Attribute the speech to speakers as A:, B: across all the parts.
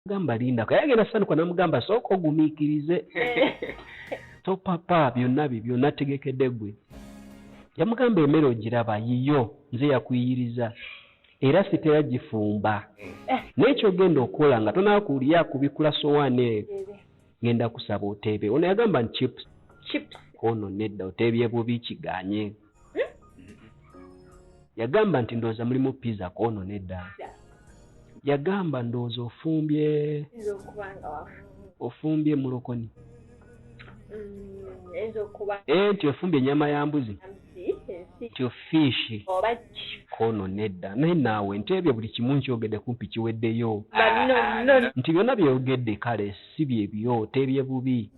A: gamba linda kayagenda sanuka namugamba sooka ogumiikirize so papa byonna tegekedde gwe yamugamba emmere ogiraba yiyo nze yakuyiriza era sitera gifumba n'ekyo ogenda okukola nga tonakuulya kubikula sowaani ngenda kusaba oteebe ono yagamba nti chips kono nedda oteebye bubi kiganye yagamba nti ndowooza mulimu pizza kono nedda yagamba ndowooza ofumbye mulokoni nti ofumbye ennyama ya mbuzi nti ofiishi kono nedda naye naawe nteebye buli kimu nkyogedde kumpi kiweddeyo nti byonna byogedde kale si byebyo oteebye bubi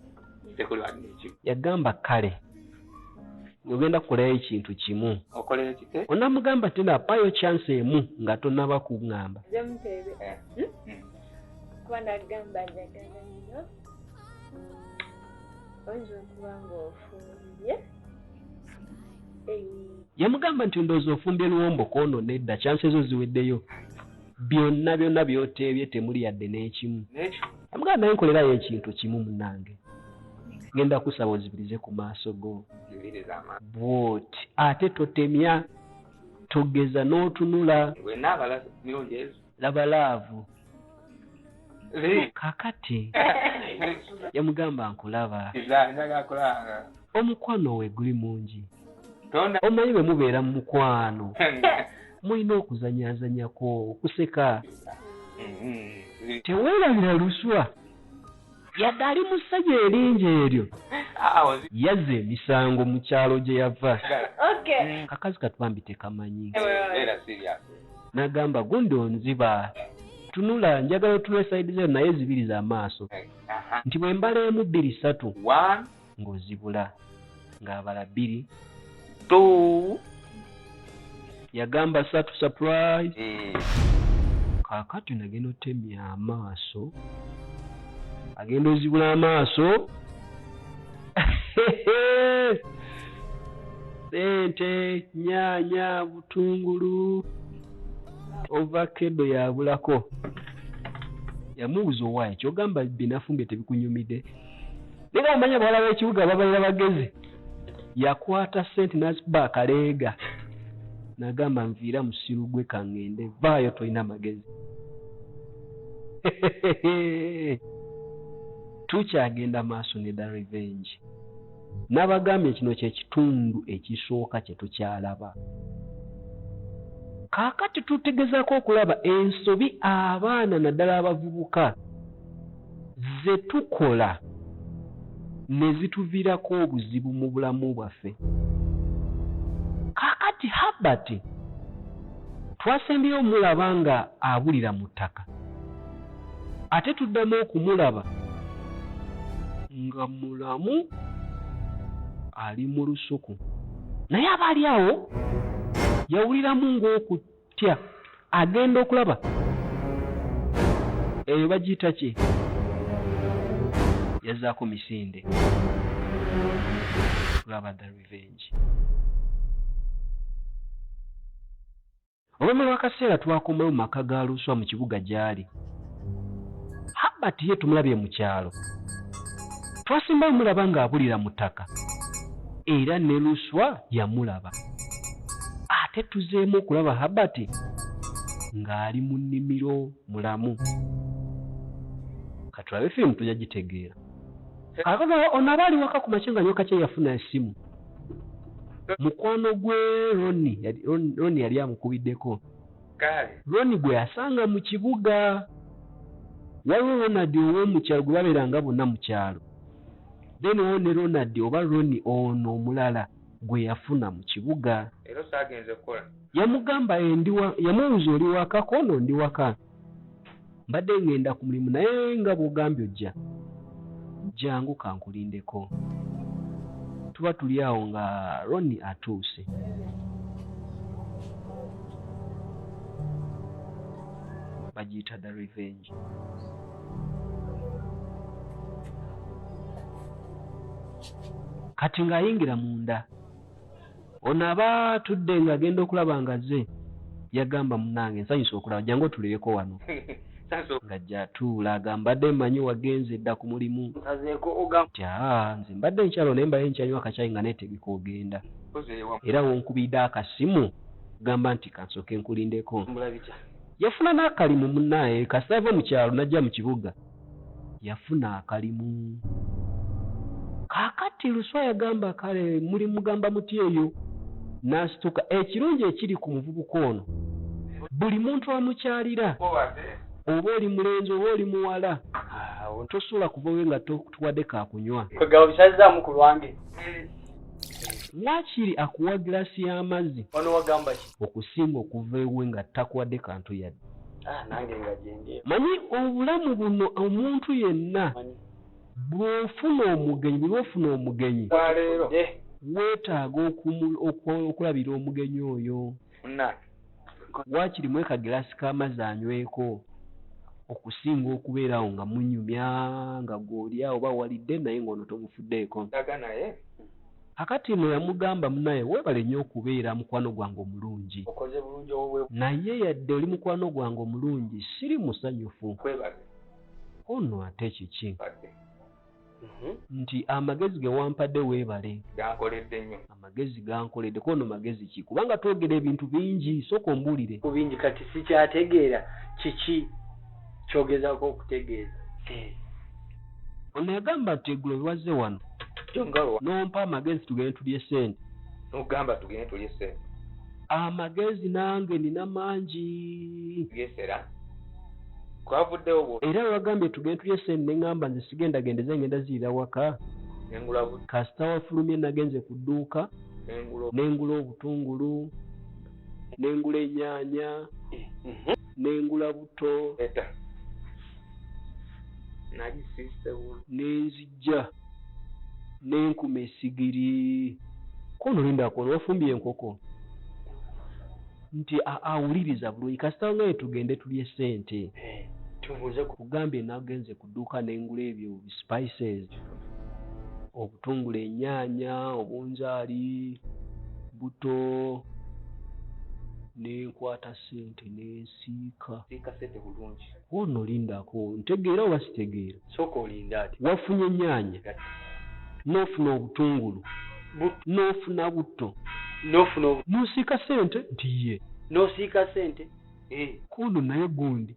A: yagamba kale ogenda kukolayo ekintu kimu onamugamba tenapaayo chance emu nga tonaba kuŋŋamba yamugamba nti ndowooza ofumbye luwombo kono nedda chance ezo ziweddeyo byonna byoteebye temuli yadde n'ekimu yamugamba naye nkolerayo ekintu kimu munange ngenda kusaba ozibirize ku maaso go bwoti ate totemya togeza n'otunula labalaavu kakati yamugamba nkulaba omukwano we guli mungi omanyi bwe mubeera mu mukwano mulina okuzanyazanyako okuseka teweerabira luswa yadde ali mu ssajja eringi eryo yazza emisango mu kyalo gye yava kakazi katwambi tekamanyi n'agamba gundi onziba tunula njagala otunula sayidi zeyo naye zibiri amaaso nti bwe mbala emu 2 3 ng'ozibula ng'abala 2 yagamba 3 surprise kakati nagenda otemya amaaso agenda ozibula amaaso sente nyaanya butungulu ovakedo yabulako yamubuuza owaayi kyogamba binafumbye tebikunyumidde naye omanya bawala b'ekibuga babalira bagezi yakwata sente n'azikuba akaleega n'agamba nviira musiru gwe kaŋŋende vaayo tolina magezi tukyagenda maaso ne The Revenge n'abagambye kino kyekitundu ekisooka kye tukyalaba kaakati tutegezaako okulaba ensobi abaana naddala abavubuka ze tukola ne zituviirako obuzibu mu bulamu bwaffe kaakati Herbert twasembyeyo omulaba nga abulira mu ttaka ate tuddamu okumulaba nga mulamu ali mu lusuku naye aba ali awo yawuliramu ng'okutya agenda okulaba eyo bagiyita ki yazzaako misinde kulaba The Revenge olumu lw'akaseera twakomayo mu maka ga Luswa mu kibuga gy'ali Herbert ye tumulabye mu kyalo twasimbayo mulaba ng'abulira mu ttaka era ne Luswa yamulaba ate tuzeemu okulaba Herbert ng'ali mu nnimiro mulamu katulabe firimu tujja gitegeera kakano ono aba ali waka ku makya nga nyoka kye yafuna essimu mukwano gwe Roni yali amukubiddeko Roni gwe yasanga mu kibuga waliwo Ronald ow'omukyalo gwe babeeranga bonna mu kyalo then ne Ronald oba Roni ono omulala gwe yafuna mu kibuga yamugamba yamubuuza oli waka kono ndi waka mbadde ngenda ku mulimu naye nga bw'ogambye ojja jangu kankulindeko tuba tuli awo nga Roni atuuse bagiyita The Revenge kati ng'ayingira munda ono aba atudde ng'agenda okulaba nga ze yagamba munnange nsanyusa okulaba jangu otulireko wano nga gyatuula agambadde mmanyi wagenze dda ku mulimu nze mbadde nkyalo naye mbaye nkyanywa akacaayi nga neetegeka ogenda era wonkubidde akasimu gamba nti kansooke nkulindeko yafuna n'akalimu munnaaye kasita ava mu kyalo najja mu kibuga yafuna akalimu kaakati Luswa yagamba kale muli mugamba muti eyo n'asituka ekirungi ekiri ku muvubuka ono buli muntu amukyalira oba oli mulenzi oba oli muwala tosobola kuvawe nga tuwadde kakunywa waakiri akuwa giraasi y'amazzi okusinga okuva ewe nga takuwadde kantu yadde manyi obulamu buno omuntu yenna bw'ofuna omugenyi weetaaga okulabira omugenyi oyo waakiri mweka giraasi k'amazzi anyweko okusinga okubeerawo nga munyumya nga gw'olya oba walidde naye ng'ono tomufuddeeko akati no yamugamba munaye weebale nnyo okubeera mukwano gwange omulungi naye yadde oli mukwano gwange omulungi siri musanyufu ono ate kiki nti amagezi ge wampadde weebale amagezi gankoledde kono magezi ki kubanga twogera ebintu bingi sooka ombuulire
B: bingi kati sikyategeera kiki kyogezaako okutegeeza
A: ono yagamba nti eggulo biwazze wano nompa amagezi tugende tulye ssente
C: nogamba tugende tulye ssente
A: amagezi nange nina mangi
C: gesera kwavuddewo
A: era wagambye tugende tulye ssente neŋŋamba nze sigendagendeze ngenda ziira waka kasita wafulumye nagenze ku dduuka nengula obutungulu nengula ennyaanya nengula buto nenzijja nenkuma esigiri kono lindako wafumbiye enkoko nti awuliriza bulungi kasita ngaye tugende tulye ssente kugambye nagenze ku dduuka nengula ebyo spices obutungula ennyaanya obunzaali buto nenkwata ssente nensiika ono lindako ntegeera oba sitegeera
B: sooka olinda ati
A: wafunye ennyaanya n'ofuna obutungulu n'ofuna butto n'osiika ssente nti ye
B: n'osiika ssente
A: kono naye gundi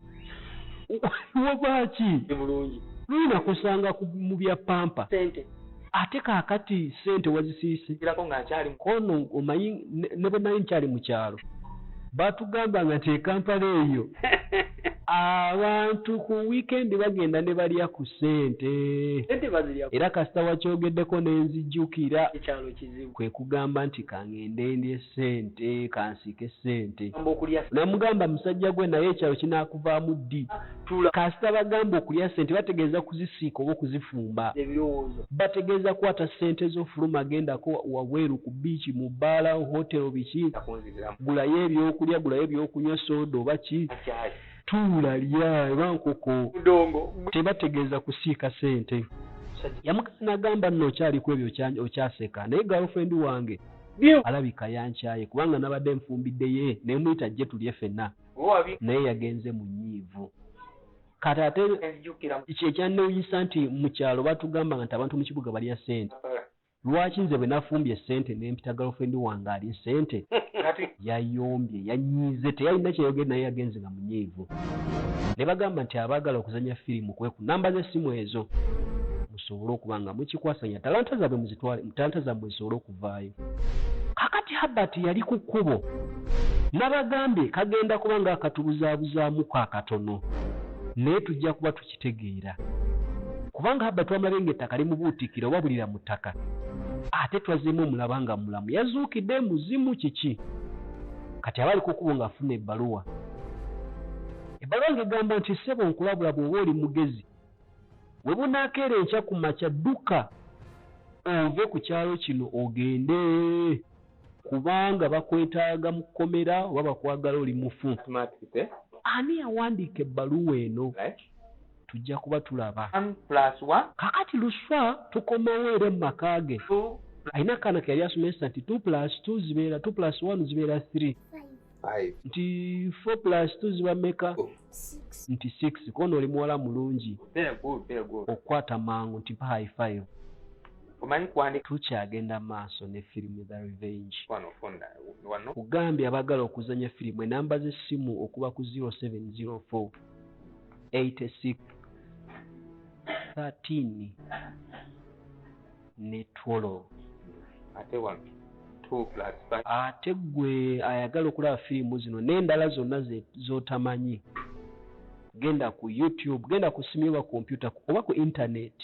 A: wabaki
B: bulungi
A: lwina kusanga mu bya pampa
B: ssente
A: ate kaakati ssente wazisiise kono omanyi ne bwe nali nkyali mu kyalo batugambanga nti ekampala eyo abantu ku wiikendi bagenda ne balya ku ssente era kasita wakyogeddeko nenzijjukira
B: ekyalo kizibu
A: kwe kugamba nti kangende ndye ssente kansiike ssente namugamba musajja gwe naye ekyalo kinaakuvaamu ddi kasita bagamba okulya ssente bategeeza kuzisiika oba okuzifumba bategeeza kwata ssente z'ofuluma agendako wabweru ku biiki mu bbaala hotero biki gulayo ebyokulya gulayo ebyokunywa sooda oba ki tuula lya eba nkoko tebategeeza kusiika ssente nagamba nno okyaliku ebyo okyaseka naye girlfriend wange alabika yankyaye kubanga nabadde nfumbiddeyo nemuyita jje tulye ffenna naye yagenze mu nnyiivu kati ate kyekyannewunyisa nti mu kyalo batugambanga nti abantu mu kibuga balya ssente lwaki nze bwe nafumbye ssente nempita girlfriend wange ali ssente yayombye yanyiize teyalina kyeyogere naye yagenze nga munyiivu ne bagamba nti abaagala okuzanya firimu kweku namba z'essimu ezo musobole okuba nga mukikwasanya talanta zaabwe muzitwale talanta zaabwe zisobole okuvaayo kakati Habert yali ku kkubo nabagambye kagenda kuba nga akatubuzaabuzaamuko akatono naye tujja kuba tukitegeera kubanga Habert wamulabe ng'ettaka limubuutikira oba bulira mu ttaka ate twazeemu omulaba nga mulamu yazuukidde muzimu kiki kati aba ali ku kkubo ng'afuna ebbaluwa ng'egamba nti ssebo nkulabula bw'oba oli mugezi we bunaakeera enkya ku makya dduka ove ku kyalo kino ogende kubanga bakwetaaga mu kkomera oba bakwagala oli mufu ani yawandiika ebbaluwa eno tujja kuba tulaba kakati Luswa tukomawo era mu maka ge alina akaana ke yali asomesa nti 2+2 zibeera 2+1 zibeera 3
C: 5
A: nti 4 plus 2 ziba meka nti 6 kono oli muwala mulungi
C: very good
A: okukwata mangu nti mpa high 5
C: omanyi kuwandika
A: tukyagenda maaso ne firimu The Revenge
C: wano fonda wano
A: kugambye abagala okuzanya firimu enamba z'essimu okuba ku 0704 86 13 ne 12
C: ate wano 2 plus 5
A: ate gwe ayagala okulaba firimu zino n'endala zonna z'otamanyi genda ku YouTube genda ku simu oba kompyuta oba ku internet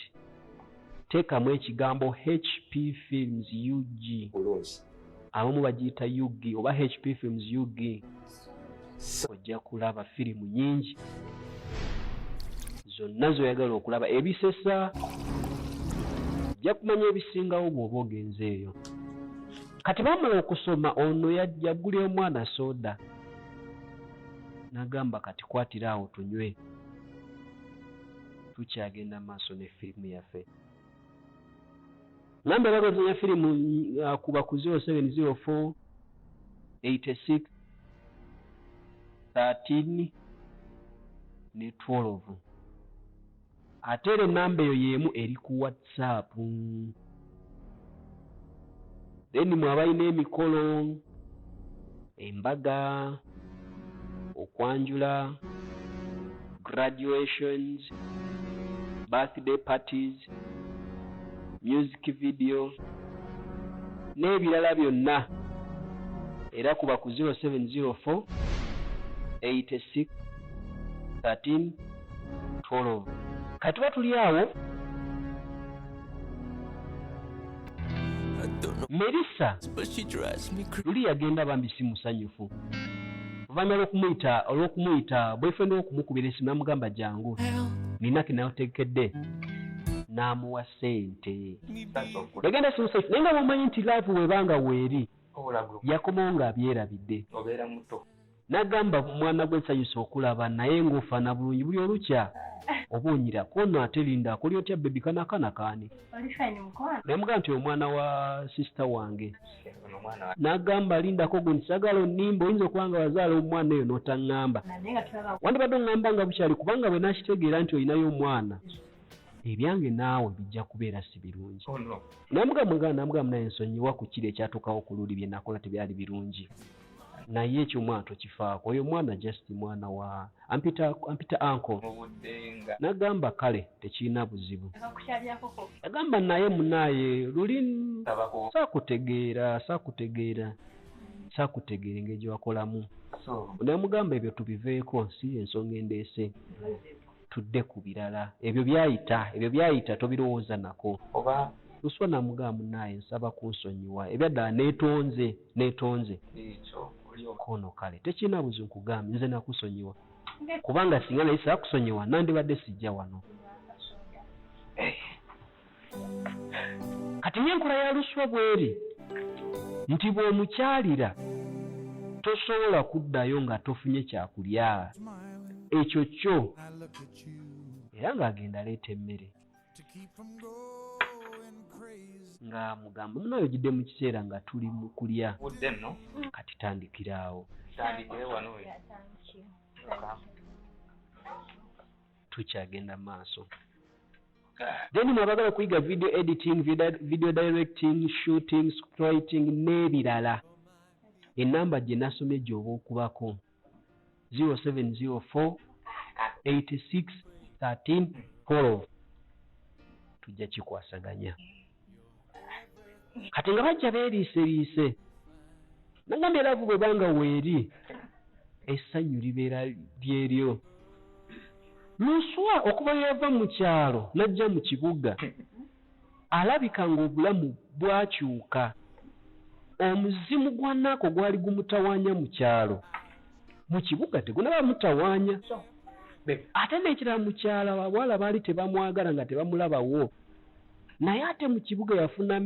A: teekamu ekigambo HP Films UG
C: bulungi
A: abamu bagiyita UG oba HP Films UG ojja kulaba firimu nyingi zonna zoyagala okulaba ebisesa ojja kumanya ebisingawo bw'oba ogenze eyo kati bamala okusoma ono yaggulira omwana soda n'agamba kati kwatira awo tunywe tukyagenda maaso ne firimu yaffe namba bagazanya firimu kuba ku 0704 86 13 ne 12 ate era enamba eyo y'emu eri ku WhatsApp then mwabalina emikolo embaga okwanjula graduations birthday parties music video n'ebirala byonna era kuba ku 0704 86 13 12 kati tuba tuli awo Melissa luli yagenda bambi si musanyufu oluvannyuma olw'okumuyita boyfriend w'okumukubira esimu n'amugamba jangu nina kinayotekedde n'amuwa ssente yagenda simusanyufu naye nga bw'omanyi nti laavu webanga weeri yakomawo ng'abyerabidde
C: obeera muto
A: n'agamba mwana gwe nsanyusa okulaba naye ng'ofaana bulungi buli olukya oba onyirako ono ate lindako oli otya bebi kanakanakaani namugamba nti omwana wa sisita wange n'agamba lindako gwe ntisagala onnimba oyinza okuba nga wazaala omwana eyo n'otaŋŋamba wandibadde oŋŋamba nga bukyali kubanga bwe nakitegeera nti olinayo omwana ebyange naawe bijja kubeera si birungi namugamba naye nsonyiwa ku kiri ekyatuukawo ku luli bye nakola tebyali birungi naye ekyomwana tokifaako oyo mwana just mwana wa ampita uncle n'agamba kale tekirina buzibu agamba naye munaaye luli saakutegeera engeri gye wakolamu namugamba ebyo tubiveeko si ensonga endeese tudde ku birala ebyo byayita tobirowooza nako luswa namugamba munaaye nsaba kunsonyiwa ebyaddala neetonze kono kale tekirina buzibu nkugambye nze nakusonyiwa kubanga singa naye saakusonyiwa nandibadde sijja wano kati nyenkola ya luswa bweri nti bw'omukyalira tosobola kuddayo nga tofunye kyakulya ekyo kyo era ng'agenda aleeta emmere nga mugamba munayo gidde mu kiseera nga tuli mu kulya kati tandikiraawo tukyagenda maaso then mwabagala okuyiga video editing video directing shooting scriptwriting n'ebirala enamba gye nasomye gy'oba okubako 0704 86 13 12 tujja kikwasaganya kati nga bajja beeriiseriise nagambye eravu bwe banga weeri essanyu libeera lyeryo luswa okuba yava mu kyalo n'ajja mu kibuga alabika ng'obulamu bwakyuka omuzimu gwa nnaako gwali gumutawaanya mu kyalo mu kibuga tegunaba mutawaanya ate n'ekirala mu kyalo abawala baali tebamwagala nga tebamulabawo naye ate mu kibuga yafuna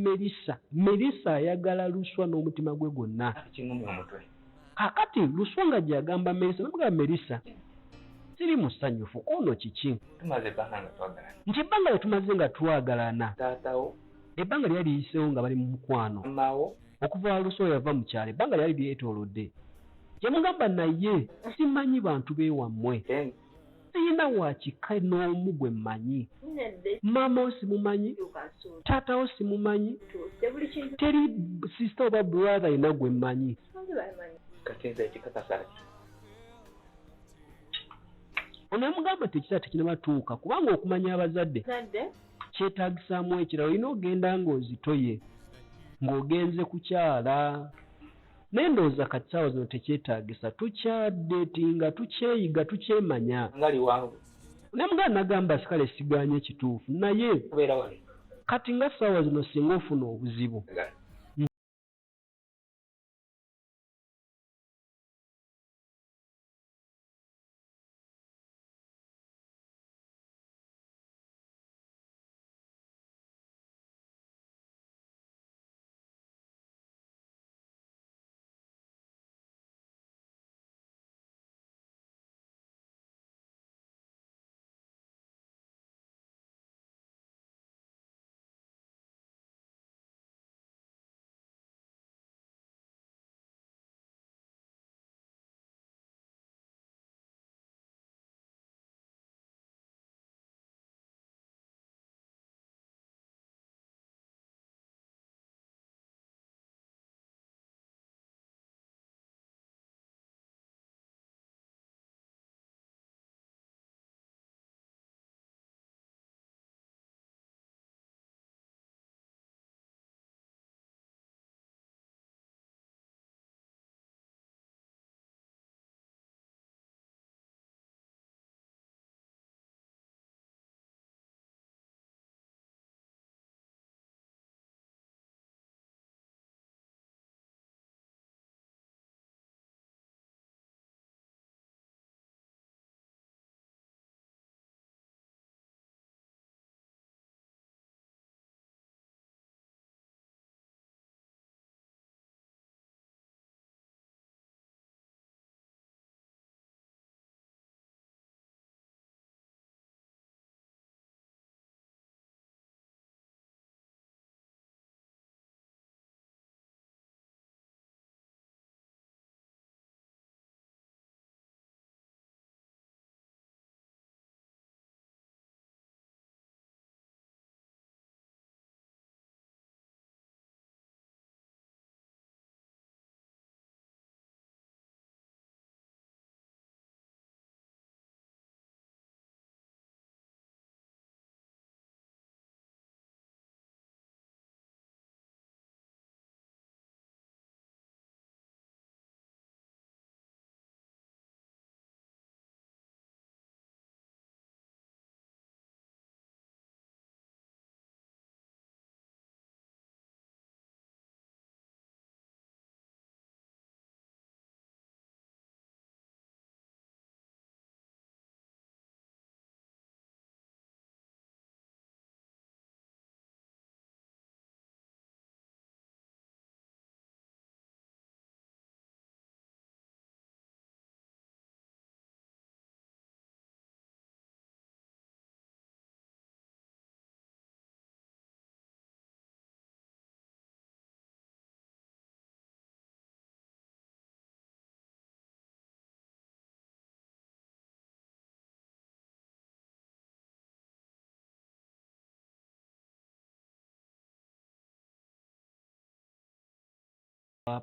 A: Melissa ayagala luswa n'omutima gwe gwonna kakati luswa nga gyagamba Melissa namugamba Melissa siri musanyufu kono kiki nti ebbanga lye tumaze nga twagalana ebbanga lyali liyiseewo nga bali mu mukwano okuva luswa yava mu kyalo ebbanga lyali lyetoolodde yamugamba naye simanyi bantu beewammwe siyina wakika n'omu gwe mmanyi maama wo simumanyi taata wo simumanyi teri sisita oba brother yina gwe mmanyi
C: kati nze ekikakasa ki
A: ono yamugamba tekisaa tekinabatuuka kubanga okumanya abazadde kyetaagisaamu ekirala olina ogenda ng'ozitoye ng'ogenze kukyala naye ndowooza kati saawa zino tekyetaagisa tukyadeetinga tukyeyiga tukyemanya
C: ngali wangu
A: naye muganda nagamba sikale siganye ekituufu naye
C: kubeera wano
A: kati nga saawa zino singa ofuna obuzibu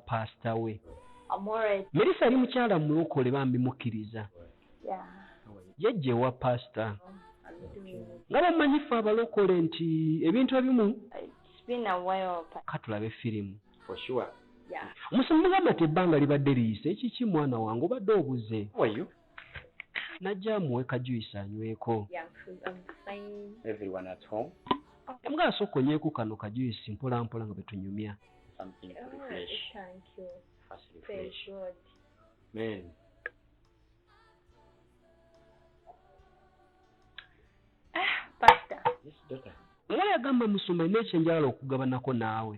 A: pasita we Melissa ali mukyala mulokole bambi mukkiriza yajja ewa pasita nga bamanyi ffe abalokole nti ebintu ebimu katulabe firimu omusomi mugamba ti ebbanga libadde liyise ekiki mwana wange obadde obuze najja amuwe kajuyisa anyweko emugala sooka onyeeku kano kajuyisi mpola mpola nga betunyumya
D: Something to refresh.
E: Thank you.
D: Fast refresh.
E: Very good.
D: Man.
E: Pastor.
D: Yes, daughter.
A: nga yagamba musome n'ekyenjala okugabanako naawe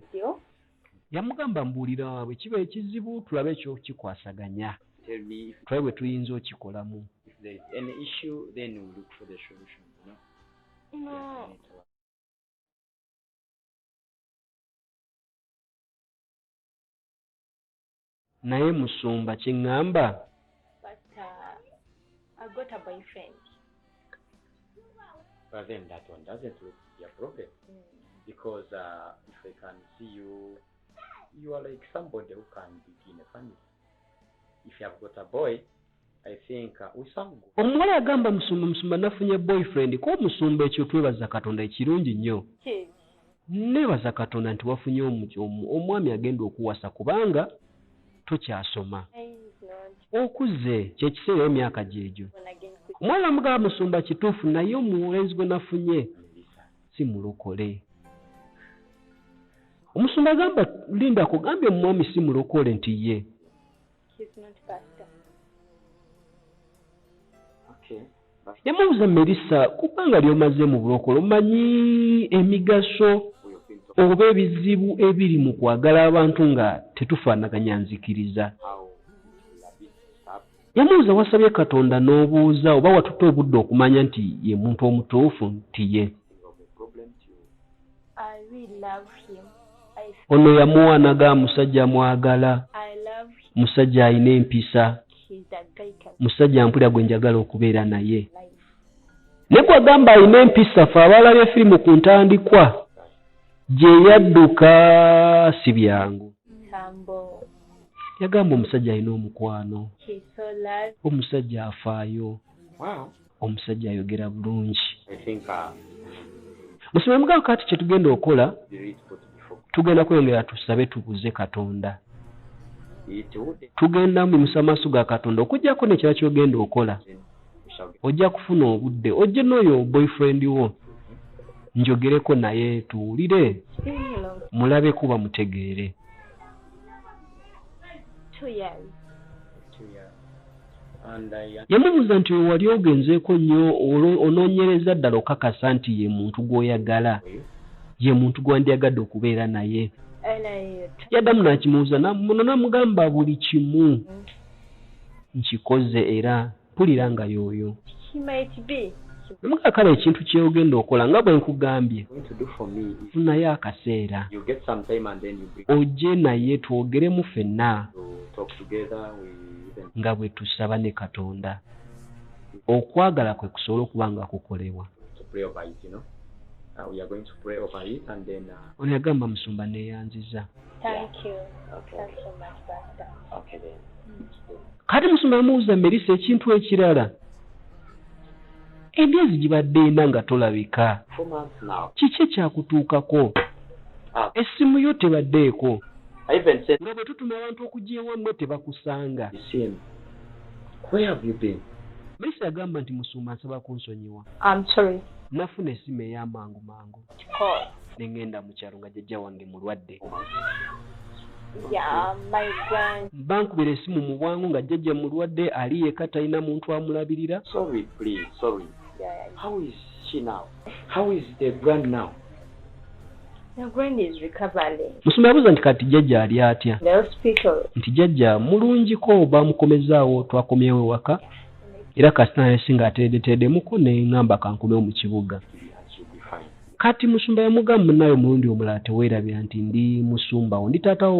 A: yamugamba mbuulira waabwe kiba ekizibu tulabe ekyo kikwasaganya
D: Tell me if
A: tulabe bwe tuyinza okikolamu
D: there is any issue, then we'll look for the solution.
E: No.
A: naye musumba kiŋŋamba
E: But I got a boyfriend.
D: But then that one doesn't look to be a problem. Because if I can see you, you are like somebody who can begin a family. If you have got a boy, I think we sound good.
A: omuwala agamba musumba nafunye boyfriend ko musumba ekyo twebaza katonda ekirungi nnyo
E: Kids.
A: neebaza katonda nti wafunye omwami agenda okuwasa kubanga tokyasoma
E: He's not
A: okuze kyekiseera emyaka gyegyo
E: born again Christian.
A: omwana mugamba musumba kituufu naye omulenzi gwe nafunye si mulokole omusumba agamba linda akugambye omwami si mulokole nti ye
E: He's not pastor.
D: Okay. But
A: yamubuuza Melissa kubanga lyomaze mu bulokole omanyi emigaso
D: we've been talking
A: oba ebizibu ebiri mu kwagala abantu nga tetufaanaganya nzikiriza
D: how it's a bit sharp.
A: yamubuuza wasabye katonda n'obuuza oba watutte obudde okumanya nti ye muntu omutuufu nti ye
D: Of a problem to you.
E: I really love him.
A: ono yamuwaanaga musajja amwagala
E: I love him.
A: musajja alina empisa
E: He's the guy can
A: musajja mpulira gwe njagala okubeera naye
E: life.
A: ne gwagamba alina empisa fe abalabye firimu ku ntandikwa gye yadduka si byangu
E: Humble.
A: yagamba omusajja alina omukwano
E: He's so loved.
A: omusajja afaayo
D: Wow.
A: omusajja ayogera bulungi
D: I think
A: musome mugabo kati kye tugenda okukola
D: the read put before
A: tugenda kweyongera tusabe tubuze katonda
D: it would
A: tugenda mbimusa amaaso ga katonda okuggyako nekira kyogenda okola
D: then we shall be
A: ojja kufuna obudde ojje n'oyo boyfriend wo njogereko naye tuwulire
E: It's been a long
A: mulabe kuba mutegeere
E: 2 years.
D: 2 years. And I
A: yamubuuza nti wali ogenzeeko nnyo onoonyereza ddala okakasa nti ye muntu gw'oyagala ye muntu gw'andiyagadde okubeera naye
E: And I
A: yaddamu n'akimubuuza muno namugamba buli kimu nkikoze era mpulira nga y'oyo
E: he might be.
A: namugakala ekintu kyeyogenda okola nga bwe nkugambye
D: going to do for me is
A: funayo akaseera
D: you get some time and then you bring
A: ojje naye twogeremu ffenna
D: to talk together. We even
A: nga bwe tusaba ne katonda okwagala kwe kusobola okuba nga kukolebwa
D: to pray over it, you know. We are going to pray over it and then
A: ono yagamba musumba neeyanziza
E: Thank you. Thanks so much, Pastor.
D: okay then.
A: kati musumba yamubuuza Melissa ekintu ekirala emyezi gibadde ena nga tolabika
D: 4 months now.
A: kiki ekyakutuukako essimu yo tebaddeeko
D: I even said
A: nga bwe tutuma abantu okujja ewammwe tebakusanga
D: to see him. Where have you been?
A: Melissa yagamba nti musumba nsaba kunsonyiwa
E: I'm sorry.
A: nafuna essimu ey'amangu mangu
E: Call.
A: ne ngenda mu kyalo nga jjajja wange mulwadde
E: Yeah, my grand.
A: bankubira essimu mu bwangu nga jjajja mulwadde ali yekka talina muntu amulabirira
D: Sorry, please. Sorry.
E: Yeah,
D: How is she now? How is the brand now?
E: the grand is recovering.
A: musumba yabuuza nti kati jjajja ali atya
E: The hospital.
A: nti jjajja mulungiko bamukomezaawo twakomyewo ewaka era kasita nayesinga ateredeteredemuko neŋŋamba kankomewo mu kibuga
D: She'll be fine.
A: kati musumba yamugamba munnayo omulundi omulala teweerabira nti ndi musumbawo ndi taatawo